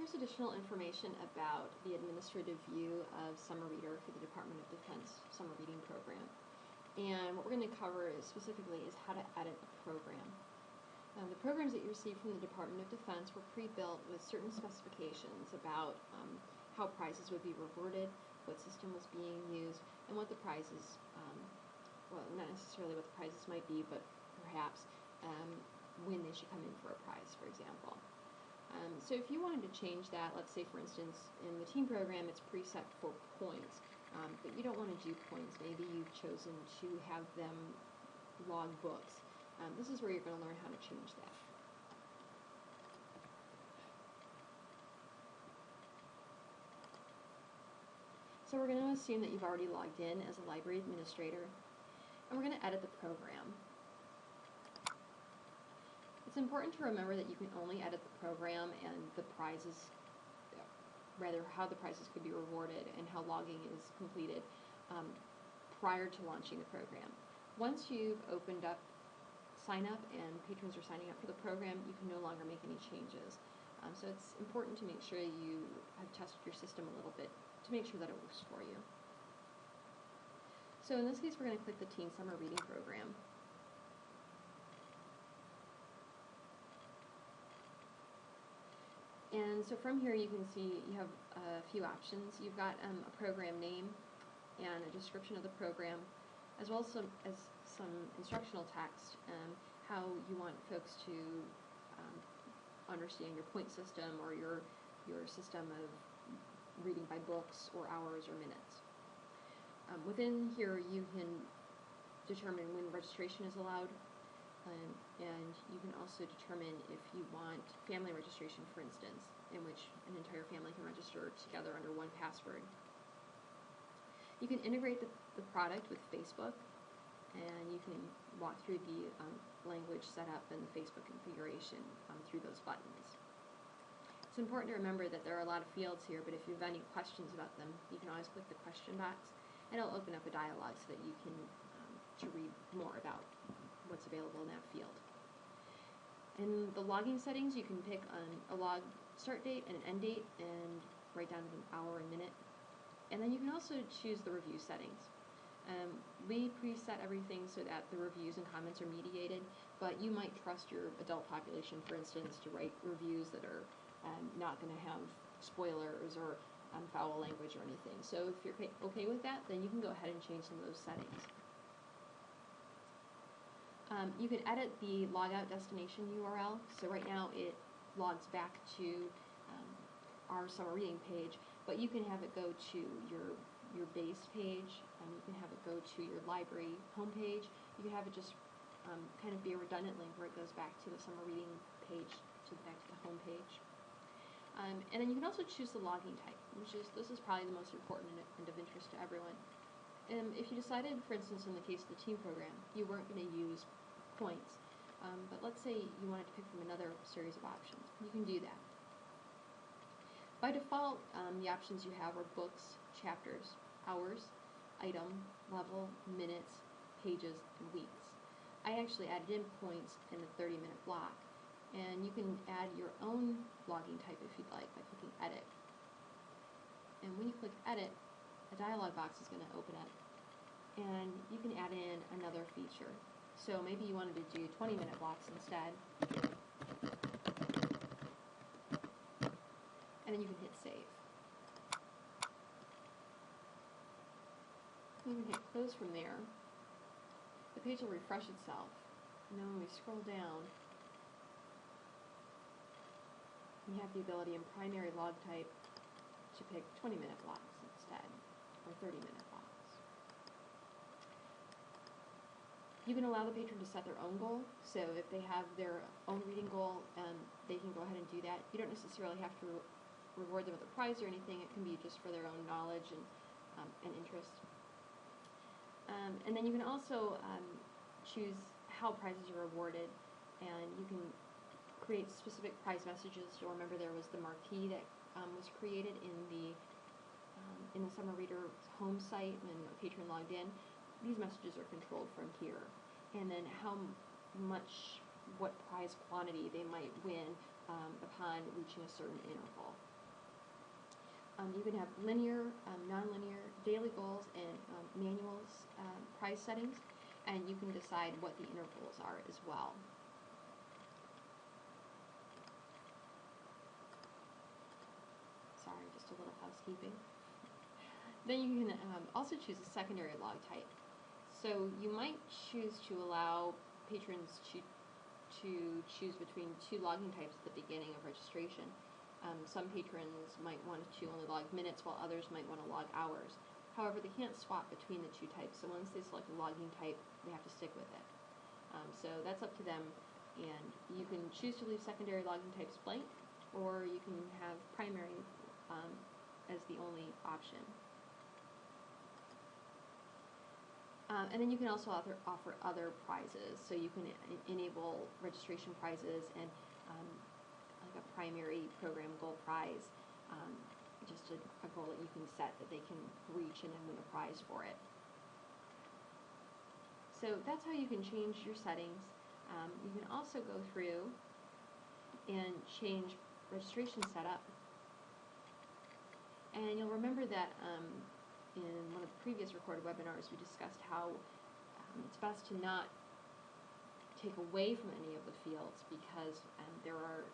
Here's additional information about the administrative view of Summer Reader for the Department of Defense Summer Reading Program. And what we're going to cover specifically is how to edit a program. The programs that you received from the Department of Defense were pre-built with certain specifications about how prizes would be rewarded, what system was being used, and what the prizes, well, not necessarily what the prizes might be, but perhaps when they should come in for a prize, for example. So if you wanted to change that, let's say for instance in the teen program it's preset for points, but you don't want to do points. Maybe you've chosen to have them log books. This is where you're going to learn how to change that. So we're going to assume that you've already logged in as a library administrator, and we're going to edit the program. It's important to remember that you can only edit the program and the prizes, rather how the prizes could be rewarded and how logging is completed prior to launching the program. Once you've opened up sign up and patrons are signing up for the program, you can no longer make any changes. So it's important to make sure you have tested your system a little bit to make sure that it works for you. So in this case, we're going to click the Teen Summer Reading Program. And so from here you can see you have a few options. You've got a program name and a description of the program, as well as some instructional text, how you want folks to understand your point system or your system of reading by books or hours or minutes. Within here you can determine when registration is allowed, and you can also determine if you want family registration, for instance, in which an entire family can register together under one password. You can integrate the product with Facebook, and you can walk through the language setup and the Facebook configuration through those buttons. It's important to remember that there are a lot of fields here, but if you have any questions about them, you can always click the question box, and it'll open up a dialog so that you can to read more about what's available in that field. In the logging settings, you can pick a log start date and an end date and write down an hour and minute. And then you can also choose the review settings. We preset everything so that the reviews and comments are mediated, but you might trust your adult population, for instance, to write reviews that are not going to have spoilers or foul language or anything. So if you're okay with that, then you can go ahead and change some of those settings. You can edit the logout destination URL. So right now it logs back to our summer reading page, but you can have it go to your base page, you can have it go to your library homepage. You can have it just kind of be a redundant link where it goes back to the summer reading page, back to the home page. And then you can also choose the logging type, this is probably the most important and of interest to everyone. If you decided, for instance, in the case of the teen program, you weren't going to use points, but let's say you wanted to pick from another series of options, you can do that. By default, the options you have are books, chapters, hours, item, level, minutes, pages, and weeks. I actually added in points in a 30-minute block, and you can add your own logging type if you'd like by clicking Edit. And when you click Edit, a dialog box is going to open up, and you can add in another feature. So maybe you wanted to do 20-minute blocks instead, and then you can hit Save. You can hit Close from there. The page will refresh itself, and then when we scroll down, you have the ability in primary log type to pick 20-minute blocks instead, or 30-minute blocks. You can allow the patron to set their own goal, so if they have their own reading goal, they can go ahead and do that. You don't necessarily have to reward them with a prize or anything. It can be just for their own knowledge and interest. And then you can also choose how prizes are rewarded, and you can create specific prize messages. You'll remember there was the marquee that was created in the Summer Reader home site when a patron logged in. These messages are controlled from here, and then what prize quantity they might win upon reaching a certain interval. You can have linear, nonlinear, daily goals, and manuals, prize settings, and you can decide what the intervals are as well. Sorry, just a little housekeeping. Then you can also choose a secondary log type. So you might choose to allow patrons to choose between two logging types at the beginning of registration. Some patrons might want to only log minutes, while others might want to log hours. However, they can't swap between the two types, so once they select a logging type, they have to stick with it. So that's up to them, and you can choose to leave secondary logging types blank, or you can have primary as the only option. And then you can also offer other prizes, so you can enable registration prizes and like a primary program goal prize, just a goal that you can set that they can reach and then win a prize for it. So that's how you can change your settings. You can also go through and change registration setup. And you'll remember that in one of the previous recorded webinars we discussed how it's best to not take away from any of the fields, because there are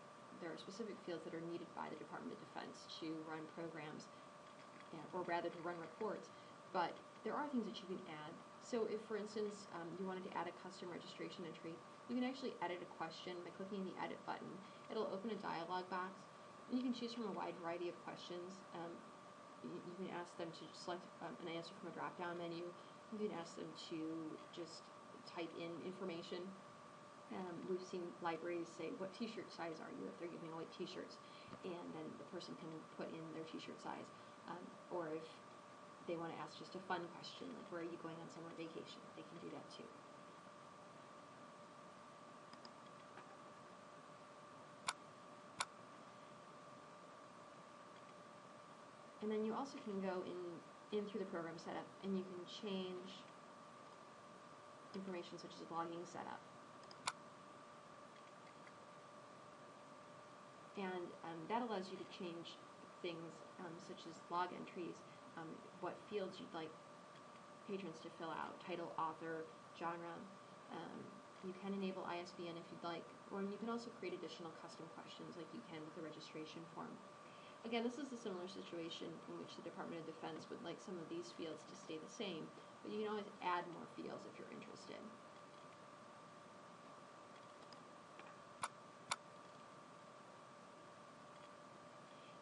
specific fields that are needed by the Department of Defense to run programs, or rather to run reports, but there are things that you can add. So if, for instance, you wanted to add a custom registration entry, you can actually edit a question by clicking the Edit button. It'll open a dialog box, and you can choose from a wide variety of questions. You can ask them to select an answer from a drop-down menu. You can ask them to just type in information. We've seen libraries say, what t-shirt size are you, if they're giving away t-shirts, and then the person can put in their t-shirt size. Or if they want to ask just a fun question, like where are you going on summer vacation, they can do that too. And then you also can go in through the program setup, and you can change information such as logging setup. And that allows you to change things such as log entries, what fields you'd like patrons to fill out, title, author, genre. You can enable ISBN if you'd like, or you can also create additional custom questions like you can with the registration form. Again, this is a similar situation in which the Department of Defense would like some of these fields to stay the same, but you can always add more fields if you're interested.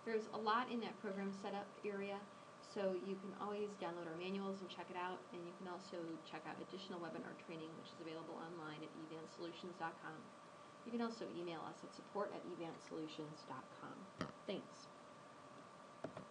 There's a lot in that program setup area, so you can always download our manuals and check it out, and you can also check out additional webinar training, which is available online at evansolutions.com. You can also email us at support@evansolutions.com. Thanks.